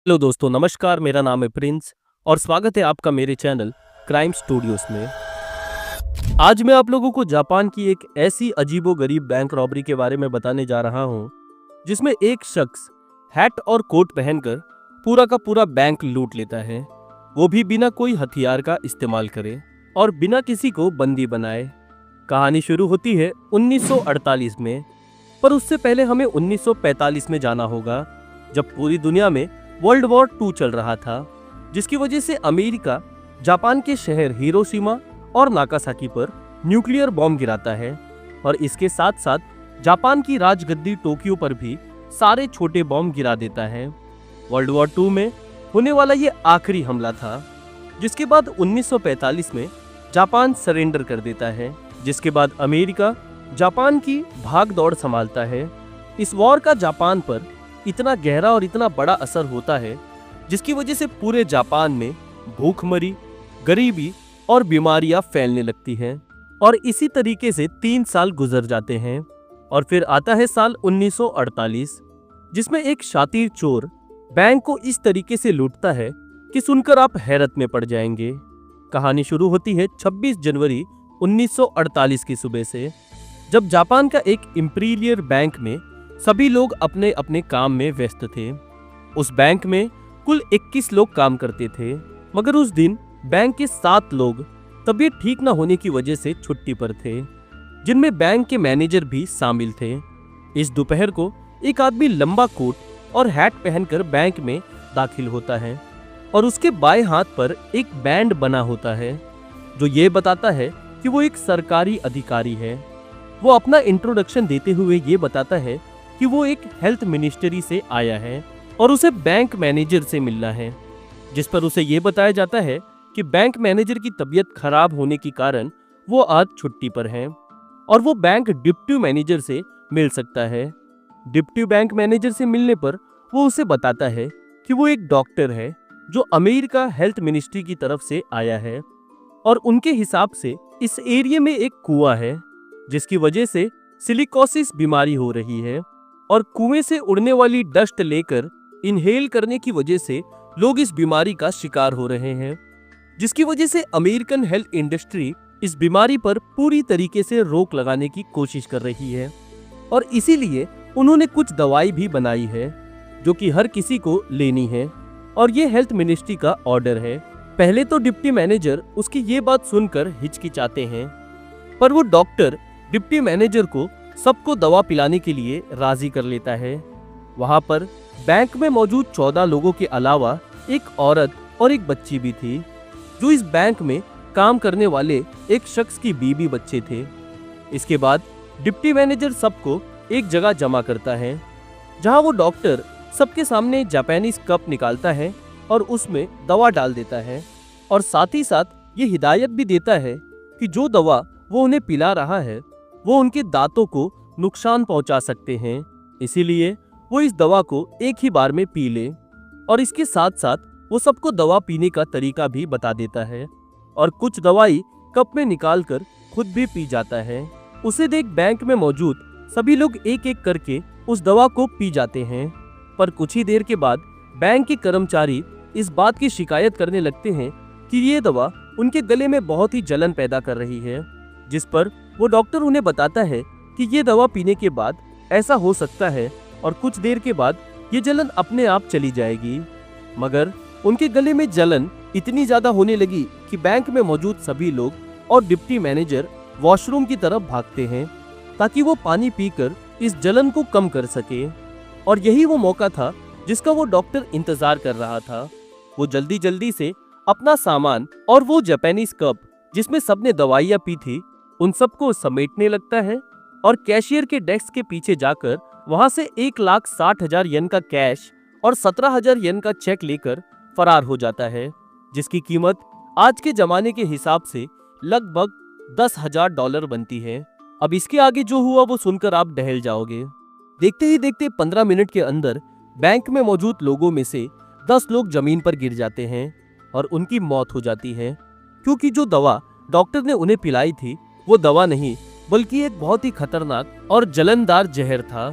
Hello दोस्तों, नमस्कार। मेरा नाम है प्रिंस और स्वागत है आपका मेरे चैनल क्राइम स्टूडियोज में। आज मैं आप लोगों को जापान की एक ऐसी अजीबोगरीब बैंक रॉबरी के बारे में बताने जा रहा हूं, जिसमें एक शख्स हैट और कोट पहनकर पूरा का पूरा बैंक लूट लेता है, वो भी बिना कोई हथियार का इस्तेमाल करे और बिना किसी को बंदी बनाए। कहानी शुरू होती है 1948 में, पर उससे पहले हमें 1945 में जाना होगा, जब पूरी दुनिया में वर्ल्ड वॉर 2 चल रहा था, जिसकी वजह से अमेरिका जापान के शहर हिरोशिमा और नागासाकी पर न्यूक्लियर बॉम्ब गिराता है और इसके साथ साथ जापान की राजगद्दी टोक्यो पर भी सारे छोटे बॉम्ब गिरा देता है। वर्ल्ड वॉर 2 में होने वाला ये आखिरी हमला था, जिसके बाद 1945 में जापान सरेंडर कर देता है, जिसके बाद अमेरिका जापान की भाग दौड़ संभालता है। इस वॉर का जापान पर इतना गहरा और इतना बड़ा असर होता है, जिसकी वजह से पूरे जापान में भूखमरी, गरीबी और बीमारियां फैलने लगती हैं। और इसी तरीके से 3 साल गुजर जाते हैं और फिर आता है साल 1948, जिसमें एक शातिर चोर बैंक को इस तरीके से लूटता है कि सुनकर आप हैरत में पड़ जाएंगे। कहानी शुरू होती है 26 जनवरी 1948 की सुबह से, जब जापान का एक इंपीरियल बैंक में सभी लोग अपने अपने काम में व्यस्त थे। उस बैंक में कुल 21 लोग काम करते थे, मगर उस दिन बैंक के 7 लोग तबीयत ठीक न होने की वजह से छुट्टी पर थे, जिनमें बैंक के मैनेजर भी शामिल थे। इस दोपहर को एक आदमी लंबा कोट और हैट पहनकर बैंक में दाखिल होता है और उसके बाएं हाथ पर एक बैंड बना होता है, जो ये बताता है कि वो एक सरकारी अधिकारी है। वो अपना इंट्रोडक्शन देते हुए ये बताता है कि वो एक हेल्थ मिनिस्ट्री से आया है और उसे बैंक मैनेजर से मिलना है, जिस पर उसे ये बताया जाता है कि बैंक मैनेजर की तबीयत खराब होने के कारण वो आज छुट्टी पर है और वो बैंक डिप्टी मैनेजर से मिल सकता है। डिप्टी बैंक मैनेजर से मिलने पर वो उसे बताता है कि वो एक डॉक्टर है जो अमेरिका हेल्थ मिनिस्ट्री की तरफ से आया है और उनके हिसाब से इस एरिया में एक कुआं है, जिसकी वजह से सिलिकोसिस बीमारी हो रही है और कुएं से उड़ने वाली डस्ट लेकर इनहेल करने की वजह से लोग इस बीमारी का शिकार हो रहे हैं, जिसकी वजह से अमेरिकन हेल्थ इंडस्ट्री इस बीमारी पर पूरी तरीके से रोक लगाने की कोशिश कर रही है और इसीलिए उन्होंने कुछ दवाई भी बनाई है जो कि हर किसी को लेनी है और ये हेल्थ मिनिस्ट्री का ऑर्डर है। पहले तो डिप्टी मैनेजर उसकी ये बात सुनकर हिचकिचाते हैं, पर वो डॉक्टर डिप्टी मैनेजर को सबको दवा पिलाने के लिए राजी कर लेता है। वहां पर बैंक में मौजूद 14 लोगों के अलावा एक औरत और एक बच्ची भी थी, जो इस बैंक में काम करने वाले एक शख्स की बीवी बच्चे थे। इसके बाद डिप्टी मैनेजर सबको एक जगह जमा करता है, जहां वो डॉक्टर सबके सामने जापानीज कप निकालता है और उसमें दवा डाल देता है और साथ ही साथ ये हिदायत भी देता है कि जो दवा वो उन्हें पिला रहा है वो उनके दांतों को नुकसान पहुंचा सकते हैं, इसीलिए वो इस दवा को एक ही बार में पी ले। और इसके साथ साथ वो सबको दवा पीने का तरीका भी बता देता है और कुछ दवाई कप में निकालकर खुद भी पी जाता है। उसे देख बैंक में मौजूद सभी लोग एक एक करके उस दवा को पी जाते हैं, पर कुछ ही देर के बाद बैंक के कर्मचारी इस बात की शिकायत करने लगते हैं कि ये दवा उनके गले में बहुत ही जलन पैदा कर रही है, जिस पर वो डॉक्टर उन्हें बताता है कि ये दवा पीने के बाद ऐसा हो सकता है और कुछ देर के बाद ये जलन अपने आप चली जाएगी। मगर उनके गले में जलन इतनी ज्यादा होने लगी कि बैंक में मौजूद सभी लोग और डिप्टी मैनेजर वॉशरूम की तरफ भागते हैं ताकि वो पानी पीकर इस जलन को कम कर सके। और यही वो मौका था जिसका वो डॉक्टर इंतजार कर रहा था। वो जल्दी जल्दी से अपना सामान और वो जापानीज कप जिसमें सबने दवाइयाँ पी थी उन सबको समेटने लगता है और कैशियर के डेस्क के पीछे जाकर वहां से 1,60,000 येन का कैश और 17,000 येन का चेक लेकर फरार हो जाता है, जिसकी कीमत आज के जमाने के हिसाब से लगभग $10,000 बनती है। अब इसके आगे जो हुआ वो सुनकर आप दहल जाओगे। देखते ही देखते 15 मिनट के अंदर बैंक में मौजूद लोगों में से 10 लोग जमीन पर गिर जाते हैं और उनकी मौत हो जाती है, क्योंकि जो दवा डॉक्टर ने उन्हें पिलाई थी वो दवा नहीं बल्कि एक बहुत ही खतरनाक और जलनदार जहर था।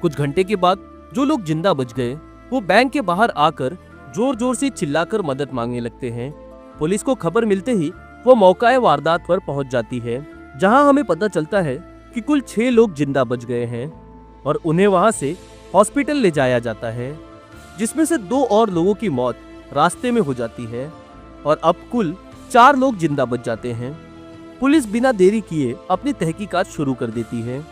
कुछ घंटे के बाद जो लोग जिंदा बच गए वो बैंक के बाहर आकर जोर जोर से चिल्लाकर मदद मांगने लगते हैं। पुलिस को खबर मिलते ही वो मौका वारदात पर पहुंच जाती है, जहां हमें पता चलता है कि कुल 6 लोग जिंदा बच गए हैं और उन्हें वहां से हॉस्पिटल ले जाया जाता है, जिसमें से 2 और लोगों की मौत रास्ते में हो जाती है और अब कुल 4 लोग जिंदा बच जाते हैं। पुलिस बिना देरी किए अपनी तहकीकात शुरू कर देती है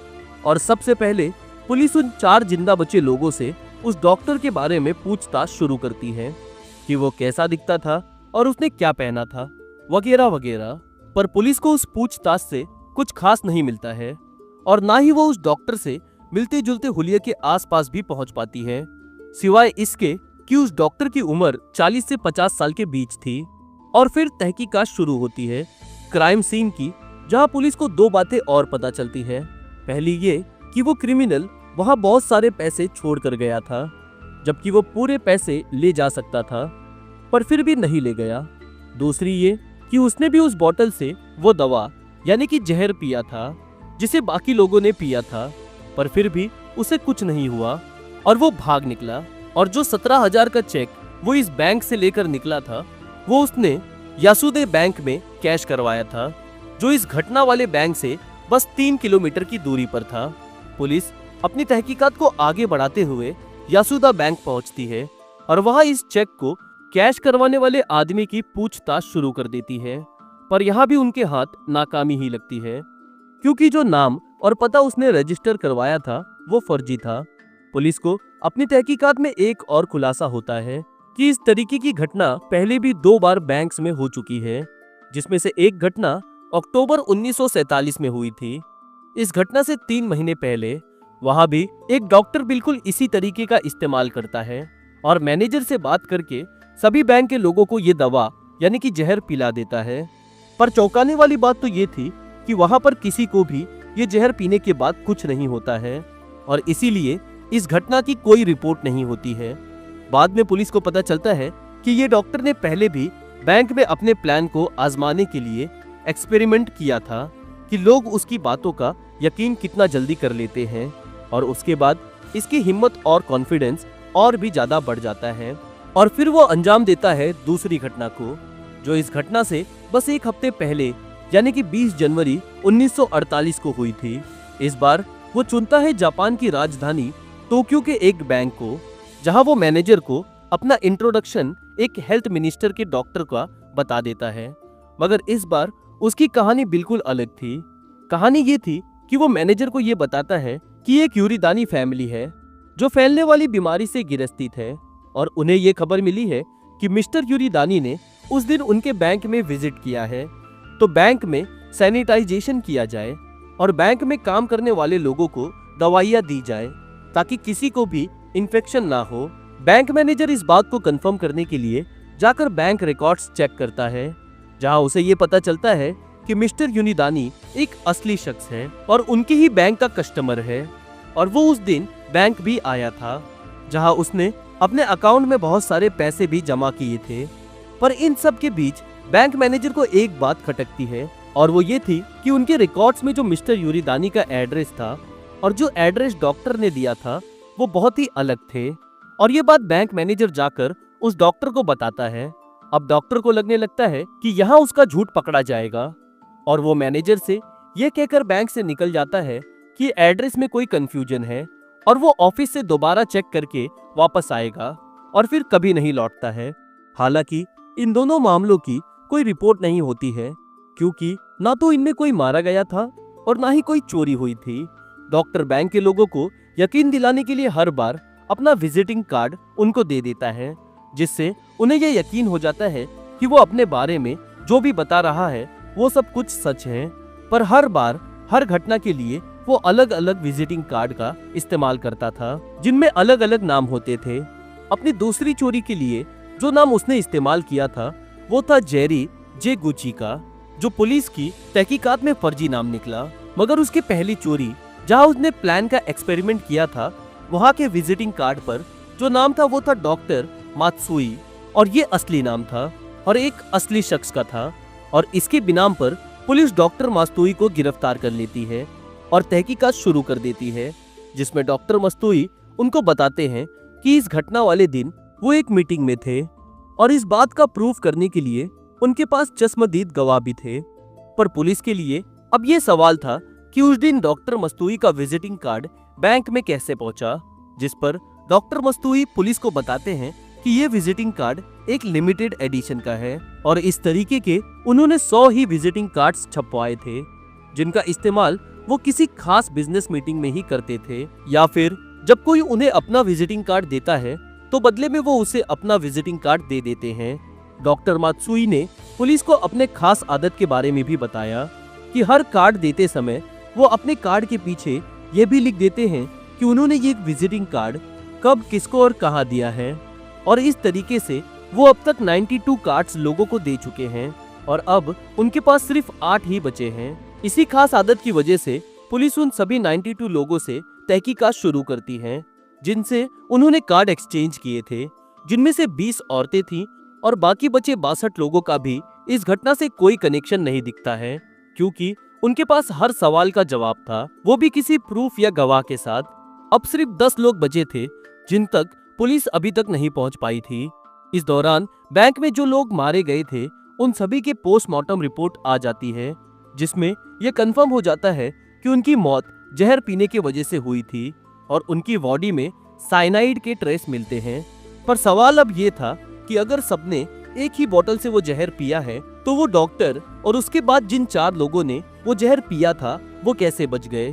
और सबसे पहले पुलिस उन 4 जिंदा बचे लोगों से उस डॉक्टर के बारे में पूछताछ शुरू करती है कि वो कैसा दिखता था और उसने क्या पहना था, वगैरह वगैरह। पर पुलिस को उस पूछताछ से कुछ खास नहीं मिलता है और ना ही वो उस डॉक्टर से मिलते जुलते हुलिये के आसपास भी पहुंच पाती है, सिवाय इसके कि उस डॉक्टर की उम्र 40 से 50 साल के बीच थी। और फिर तहकीकात शुरू होती है क्राइम सीन की, जहां पुलिस को 2 बातें और पता चलती है। पहली ये कि वो क्रिमिनल वहां बहुत सारे पैसे छोड़ कर गया था, जबकि वो पूरे पैसे ले जा सकता था पर फिर भी नहीं ले गया। दूसरी ये कि उसने भी उस बोतल से वो दवा यानी कि जहर पिया था जिसे बाकी लोगों ने पिया था, पर फिर भी उसे कुछ नहीं हुआ और वो भाग निकला। और जो 17,000 का चेक वो इस बैंक से लेकर निकला था, वो उसने यासुदे बैंक में कैश करवाया था, जो इस घटना वाले बैंक से बस 3 किलोमीटर की दूरी पर था। पुलिस अपनी तहकीकात को आगे बढ़ाते हुए यासुदा बैंक पहुंचती है और वहां इस चेक को कैश करवाने वाले आदमी की पूछताछ शुरू कर देती है, पर यहाँ भी उनके हाथ नाकामी ही लगती है, क्योंकि जो नाम और पता उसने रजिस्टर करवाया था वो फर्जी था। पुलिस को अपनी तहकीकात में एक और खुलासा होता है कि इस तरीके की घटना पहले भी 2 बार बैंक्स में हो चुकी है, जिसमें से एक घटना अक्टूबर 1947 में हुई थी। इस घटना से 3 महीने पहले वहां भी एक डॉक्टर बिल्कुल इसी तरीके का इस्तेमाल करता है और मैनेजर से बात करके सभी बैंक के लोगों को ये दवा यानी कि जहर पिला देता है। पर चौंकाने वाली बात तो ये थी कि वहां पर किसी को भी ये जहर पीने के बाद कुछ नहीं होता है और इसीलिए इस घटना की कोई रिपोर्ट नहीं होती है। बाद में पुलिस को पता चलता है कि ये डॉक्टर ने पहले भी बैंक में अपने प्लान को आजमाने के लिए एक्सपेरिमेंट किया था कि लोग उसकी बातों का यकीन कितना जल्दी कर लेते हैं, और उसके बाद इसकी हिम्मत और कॉन्फिडेंस और भी ज्यादा बढ़ जाता है और फिर वो अंजाम देता है दूसरी घटना को, जो इस घटना से बस 1 हफ्ते पहले यानी कि 20 जनवरी 1948 को हुई थी। इस बार वो चुनता है जापान की राजधानी टोक्यो के एक बैंक को, जहां वो मैनेजर को अपना इंट्रोडक्शन एक हेल्थ मिनिस्टर के डॉक्टर का बता देता है। मगर इस बार उसकी कहानी बिल्कुल अलग थी। कहानी ये थी कि वो मैनेजर को ये बताता है कि एक यूरिदानी फैमिली है जो फैलने वाली बीमारी से ग्रसित है और उन्हें ये खबर मिली है कि मिस्टर यूरिदानी ने उस दिन उनके बैंक में विजिट किया है, तो बैंक में सैनिटाइजेशन किया जाए और बैंक में काम करने वाले लोगों को दवाइयाँ दी जाए ताकि किसी को भी इन्फेक्शन ना हो। बैंक मैनेजर इस बात को कंफर्म करने के लिए जाकर बैंक रिकॉर्ड्स चेक करता है, जहां उसे ये पता चलता है कि मिस्टर यूनिदानी एक असली शख्स है और उनके ही बैंक का कस्टमर है और वो उस दिन बैंक भी आया था, जहां उसने अपने अकाउंट में बहुत सारे पैसे भी जमा किए थे। पर इन सब के बीच बैंक मैनेजर को एक बात खटकती है और वो ये थी कि उनके रिकॉर्ड्स में जो मिस्टर यूरिदानी का एड्रेस था और जो एड्रेस डॉक्टर ने दिया था वो बहुत ही अलग थे। और ये बात बैंक मैनेजर जाकर उस डॉक्टर को बताता है। अब डॉक्टर को लगने लगता है कि यहाँ उसका झूठ पकड़ा जाएगा और वो मैनेजर से ये कहकर बैंक से निकल जाता है कि एड्रेस में कोई कंफ्यूजन है और वो ऑफिस से दोबारा चेक करके वापस आएगा और फिर कभी नहीं लौटता है। हालांकि इन दोनों मामलों की कोई रिपोर्ट नहीं होती है, क्योंकि ना तो इनमें कोई मारा गया था और ना ही कोई चोरी हुई थी। डॉक्टर बैंक के लोगों को यकीन दिलाने के लिए हर बार अपना विजिटिंग कार्ड उनको दे देता है, जिससे उन्हें यह यकीन हो जाता है कि वो अपने बारे में जो भी बता रहा है वो सब कुछ सच है। पर हर बार हर घटना के लिए वो अलग अलग विजिटिंग कार्ड का इस्तेमाल करता था, जिनमें अलग अलग नाम होते थे। अपनी दूसरी चोरी के लिए जो नाम उसने इस्तेमाल किया था वो था जेरी जे गुची का, जो पुलिस की तहकीकात में फर्जी नाम निकला। मगर उसकी पहली चोरी जहां उसने प्लान का एक्सपेरिमेंट किया था, वहां के विजिटिंग कार्ड पर जो नाम था वो था डॉक्टर मात्सुई और ये असली नाम था और एक असली शख्स का था। और इसके बिनाम पर पुलिस डॉक्टर मात्सुई को गिरफ्तार कर लेती है और तहकीकात शुरू कर देती है, जिसमें डॉक्टर मात्सुई उनको बताते हैं कि इस घटना वाले दिन वो एक मीटिंग में थे और इस बात का प्रूफ करने के लिए उनके पास चश्मदीद गवाह भी थे। पर पुलिस के लिए अब ये सवाल था कि उस दिन डॉक्टर मस्तूई का विजिटिंग कार्ड बैंक में कैसे पहुंचा, जिस पर डॉक्टर मस्तूई पुलिस को बताते हैं कि ये विजिटिंग कार्ड एक लिमिटेड एडिशन का है और इस तरीके के उन्होंने 100 ही विजिटिंग कार्ड्स छपवाए थे, जिनका इस्तेमाल वो किसी खास बिजनेस मीटिंग में ही करते थे, या फिर जब कोई उन्हें अपना विजिटिंग कार्ड देता है तो बदले में वो उसे अपना विजिटिंग कार्ड दे देते हैं। डॉक्टर मात्सुई ने पुलिस को अपने खास आदत के बारे में भी बताया कि हर कार्ड देते समय वो अपने कार्ड के पीछे ये भी लिख देते हैं कि उन्होंने ये विजिटिंग कार्ड कब, किसको और कहाँ दिया है। और इस तरीके से वो अब तक 92 कार्ड्स लोगों को दे चुके हैं और अब उनके पास सिर्फ 8 ही बचे हैं। इसी खास आदत की वजह से पुलिस उन सभी 92 लोगों से तहकीकात शुरू करती है जिनसे उन्होंने कार्ड एक्सचेंज किए थे, जिनमें से 20 औरतें थीं और बाकी बचे 62 लोगों का भी इस घटना से कोई कनेक्शन नहीं दिखता है, क्योंकि उनके पास हर सवाल का जवाब था, वो भी किसी प्रूफ या गवाह के साथ। अब सिर्फ 10 लोग बचे थे जिन तक पुलिस अभी तक नहीं पहुंच पाई थी। इस दौरान बैंक में जो लोग मारे गए थे उन सभी के पोस्टमार्टम रिपोर्ट आ जाती है, जिसमें यह कंफर्म हो जाता है कि उनकी मौत जहर पीने की वजह से हुई थी और उनकी बॉडी में साइनाइड के ट्रेस मिलते हैं। पर सवाल अब ये था कि अगर सबने एक ही बोतल से वो जहर पिया है तो वो डॉक्टर और उसके बाद जिन 4 लोगों ने वो जहर पिया था वो कैसे बच गए।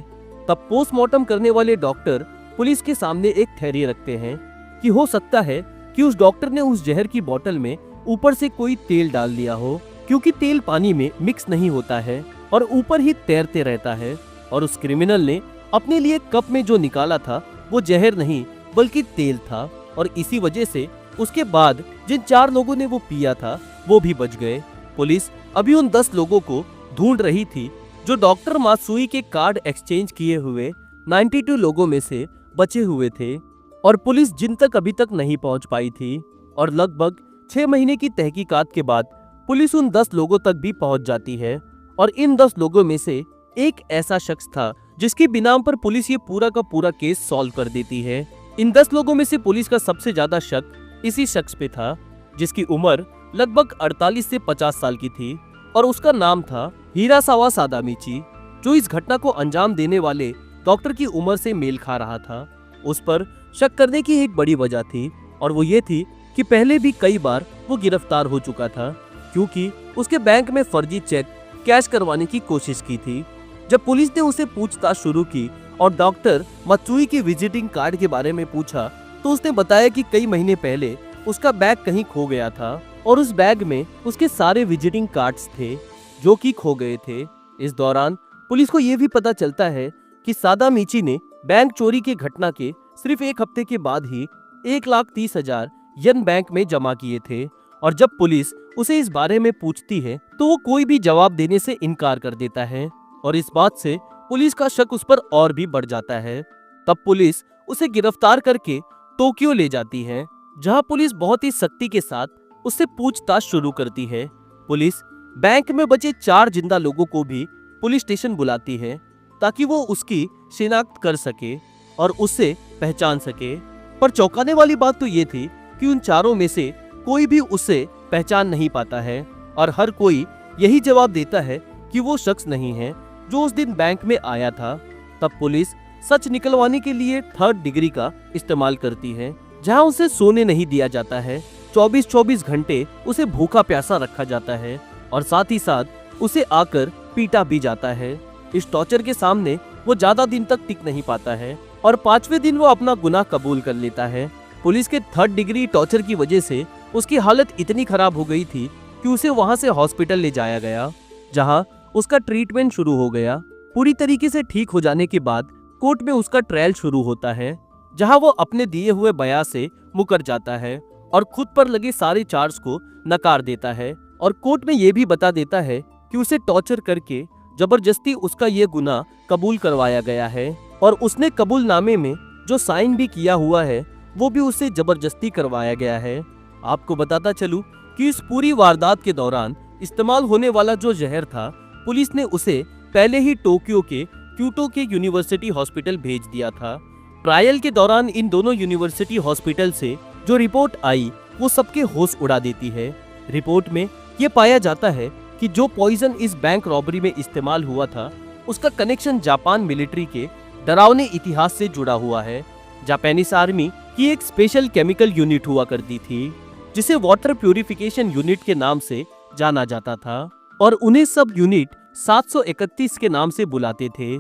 तब पोस्टमार्टम करने वाले डॉक्टर पुलिस के सामने एक थ्योरी रखते हैं कि हो सकता है कि उस डॉक्टर ने उस जहर की बोतल में ऊपर से कोई तेल डाल दिया हो, क्योंकि तेल पानी में मिक्स नहीं होता है और ऊपर ही तैरते रहता है, और उस क्रिमिनल ने अपने लिए कप में जो निकाला था वो जहर नहीं बल्कि तेल था और इसी वजह से उसके बाद जिन 4 लोगों ने वो पिया था वो भी बच गए। पुलिस अभी उन 10 लोगों को ढूंढ रही थी जो डॉक्टर मात्सुई के कार्ड एक्सचेंज किए हुए 92 लोगों में से बचे हुए थे, और पुलिस जिन तक अभी तक नहीं पहुंच पाई थी। और लगभग 6 महीने की तहकीकात के बाद पुलिस उन 10 लोगों तक भी पहुंच जाती है और इन 10 लोगों में से एक ऐसा शख्स था जिसकी बिनाम पर पुलिस ये पूरा का पूरा केस सॉल्व कर देती है। इन 10 लोगों में से पुलिस का सबसे ज्यादा शक इसी शख्स पे था जिसकी उम्र लगभग 48 से 50 साल की थी और उसका नाम था हिरासावा सादामिची, जो इस घटना को अंजाम देने वाले डॉक्टर की उम्र से मेल खा रहा था। उस पर शक करने की एक बड़ी वजह थी और वो ये थी कि पहले भी कई बार वो गिरफ्तार हो चुका था, क्योंकि उसके बैंक में फर्जी चेक कैश करवाने की कोशिश की थी। जब पुलिस ने उसे पूछताछ शुरू की और डॉक्टर मात्सुई के विजिटिंग कार्ड के बारे में पूछा तो उसने बताया कि कई महीने पहले उसका बैग कहीं खो गया था और उस बैग में उसके सारे विजिटिंग कार्ड्स थे जो कि खो गए थे। इस दौरान पुलिस को यह भी पता चलता है कि सादामिची ने बैंक चोरी की घटना के सिर्फ 1 हफ्ते के बाद ही 1,30,000 येन बैंक में जमा किए थे, और जब पुलिस उसे इस बारे में पूछती है तो वो कोई भी जवाब देने से इनकार कर देता है और इस बात से पुलिस का शक उस पर और भी बढ़ जाता है। तब पुलिस उसे गिरफ्तार करके टोक्यो ले जाती है, जहां पुलिस बहुत ही सख्ती के साथ उससे पूछताछ शुरू करती है। पुलिस बैंक में बचे 4 जिंदा लोगों को भी पुलिस स्टेशन बुलाती है ताकि वो उसकी शिनाख्त कर सके और उससे पहचान सके। पर चौंकाने वाली बात तो ये थी कि उन 4 में से कोई भी उसे पहचान नहीं पाता है और हर कोई यही जवाब देता है कि वो शख्स नहीं है जो उस दिन बैंक में आया था। तब पुलिस सच निकलवाने के लिए 3rd डिग्री का इस्तेमाल करती है, जहां उसे सोने नहीं दिया जाता है। 24-24 घंटे उसे भूखा प्यासा रखा जाता है और साथ ही साथ उसे आकर पीटा भी जाता है। इस टॉर्चर के सामने वो ज्यादा दिन तक टिक नहीं पाता है और 5वें दिन वो अपना गुनाह कबूल कर लेता है। पुलिस के 3rd डिग्री टॉर्चर की वजह से उसकी हालत इतनी खराब हो गई थी कि उसे वहां से हॉस्पिटल ले जाया गया, जहां उसका ट्रीटमेंट शुरू हो गया। पूरी तरीके से ठीक हो जाने के बाद कोर्ट में उसका ट्रायल शुरू होता है, जहां वो अपने दिए हुए बयान से मुकर जाता है और खुद पर लगे सारे चार्ज को नकार देता है और कोर्ट में ये भी बता देता है कि उसे टॉर्चर करके जबरदस्ती उसका ये गुनाह कबूल करवाया गया है और उसने कबूलनामे में जो साइन भी किया हुआ है वो भी उसे जबरदस्ती करवाया गया है। आपको बताता चलूं कि इस पूरी वारदात के दौरान इस्तेमाल होने वाला जो जहर था, पुलिस ने उसे पहले ही टोक्यो के क्योटो के यूनिवर्सिटी हॉस्पिटल भेज दिया था, ट्रायल के दौरान इन दोनों यूनिवर्सिटी हॉस्पिटल से जो रिपोर्ट आई वो सबके होश उड़ा देती है। रिपोर्ट में ये पाया जाता है कि जो पॉइजन इस बैंक रॉबरी में इस्तेमाल हुआ था उसका कनेक्शन जापान मिलिट्री के डरावने इतिहास से जुड़ा हुआ है। जापानीज आर्मी की एक स्पेशल केमिकल यूनिट हुआ करती थी जिसे वाटर प्यूरिफिकेशन यूनिट के नाम से जाना जाता था और उन्हें सब यूनिट 731 के नाम से बुलाते थे।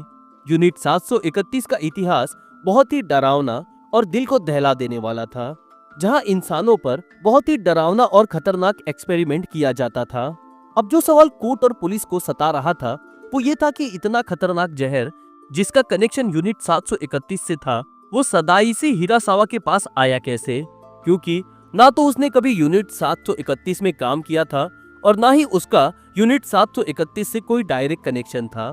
यूनिट 731 का इतिहास बहुत ही डरावना और दिल को दहला देने वाला था, जहां इंसानों पर बहुत ही डरावना और खतरनाक एक्सपेरिमेंट किया जाता था। अब जो सवाल कोर्ट और पुलिस को सता रहा था वो ये था कि इतना खतरनाक जहर जिसका कनेक्शन यूनिट 731 से था वो सदाइशी हिरासावा के पास आया कैसे, क्योंकि ना तो उसने कभी यूनिट 731 में काम किया था और ना ही उसका यूनिट 731 से कोई डायरेक्ट कनेक्शन था।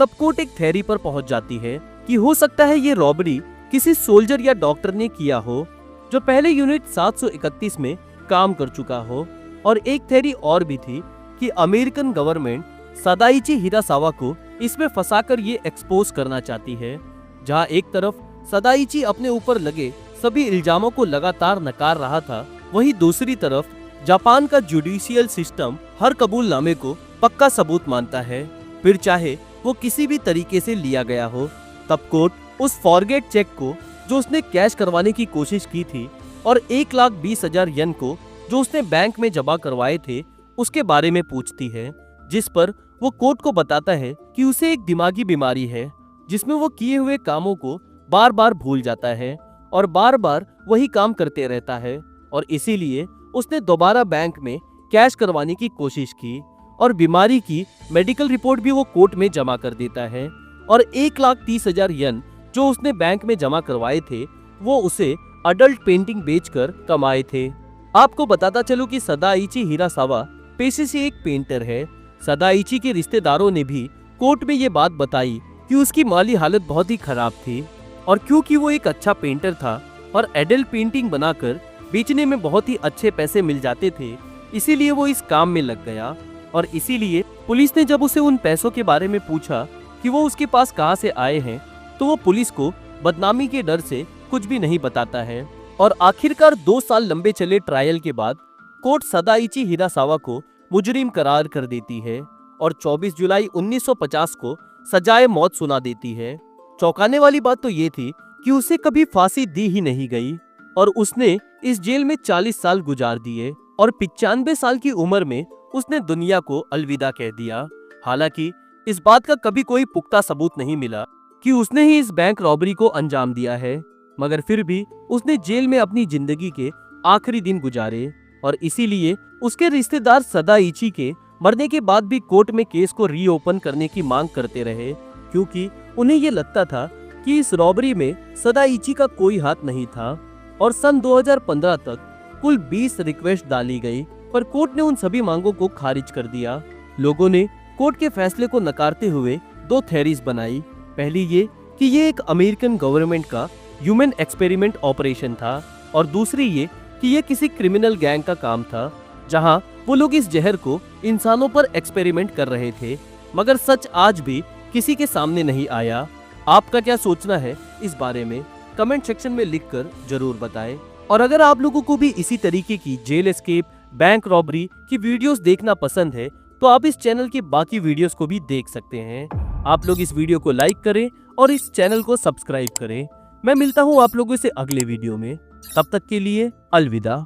तब कोर्ट एक थ्योरी पर पहुंच जाती है कि हो सकता है ये रॉबरी किसी सोल्जर या डॉक्टर ने किया हो जो पहले यूनिट 731 में काम कर चुका हो। और एक थ्योरी और भी थी कि अमेरिकन गवर्नमेंट सदाइची हिरासावा को इसमें फंसाकर ये एक्सपोज करना चाहती है। जहां एक तरफ सदाइची अपने ऊपर लगे सभी इल्जामों को लगातार नकार रहा था, वहीं दूसरी तरफ जापान का जुडिशियल सिस्टम हर कबूलनामे को पक्का सबूत मानता है, फिर चाहे वो किसी भी तरीके से लिया गया हो। तब कोर्ट उस फॉरगेट चेक को जो उसने कैश करवाने की कोशिश की थी और 1,20,000 येन को जो उसने बैंक में जमा करवाए थे उसके बारे में पूछती है, जिस पर वो कोर्ट को बताता है कि उसे एक दिमागी बीमारी है जिसमें वो किए हुए कामों को बार बार भूल जाता है और बार बार वही काम करते रहता है और इसीलिए उसने दोबारा बैंक में कैश करवाने की कोशिश की और बीमारी की मेडिकल रिपोर्ट भी वो कोर्ट में जमा कर देता है और 1,30,000 येन जो उसने बैंक में जमा करवाए थे वो उसे अडल्ट पेंटिंग बेचकर कमाए थे। आपको बताता चलूं कि सदाइची हिरासावा पेशे से एक पेंटर है। सदाइची के रिश्तेदारों ने भी कोर्ट में ये बात बताई कि उसकी माली हालत बहुत ही खराब थी और क्योंकि वो एक अच्छा पेंटर था और एडल्ट पेंटिंग बनाकर बेचने में बहुत ही अच्छे पैसे मिल जाते थे, इसीलिए वो इस काम में लग गया। और इसीलिए पुलिस ने जब उसे उन पैसों के बारे में पूछा कि वो उसके पास कहां से आए हैं तो वो पुलिस को बदनामी के डर से कुछ भी नहीं बताता है। और आखिरकार 2 साल लंबे चले ट्रायल के बाद कोर्ट सदाइची हिरासावा को मुजरिम करार कर देती है और 24 जुलाई 1950 को सजाए मौत सुना देती है। चौंकाने वाली बात तो ये थी कि उसे कभी फांसी दी ही नहीं गई और उसने इस जेल में 40 साल गुजार दिए और 95 साल की उम्र में उसने दुनिया को अलविदा कह दिया। हालांकि इस बात का कभी कोई पुख्ता सबूत नहीं मिला कि उसने ही इस बैंक रॉबरी को अंजाम दिया है, मगर फिर भी उसने जेल में अपनी जिंदगी के आखिरी दिन गुजारे और इसीलिए उसके रिश्तेदार सदाइची के मरने के बाद भी कोर्ट में केस को रीओपन करने की मांग करते रहे, क्योंकि उन्हें ये लगता था कि इस रॉबरी में सदाइची का कोई हाथ नहीं था। और सन 2015 तक कुल 20 रिक्वेस्ट डाली गई, पर कोर्ट ने उन सभी मांगों को खारिज कर दिया। लोगों ने कोर्ट के फैसले को नकारते हुए 2 थ्योरीज बनाई। पहली ये कि ये एक अमेरिकन गवर्नमेंट का ह्यूमन एक्सपेरिमेंट ऑपरेशन था और दूसरी ये कि ये किसी क्रिमिनल गैंग का काम था जहां वो लोग इस जहर को इंसानों पर एक्सपेरिमेंट कर रहे थे, मगर सच आज भी किसी के सामने नहीं आया। आपका क्या सोचना है इस बारे में कमेंट सेक्शन में लिखकर जरूर बताएं। और अगर आप लोगों को भी इसी तरीके की जेल एस्केप, बैंक रॉबरी की वीडियोस देखना पसंद है तो आप इस चैनल की बाकी वीडियोस को भी देख सकते हैं। आप लोग इस वीडियो को लाइक करें और इस चैनल को सब्सक्राइब करें। मैं मिलता हूं आप लोगों से अगले वीडियो में, तब तक के लिए अलविदा।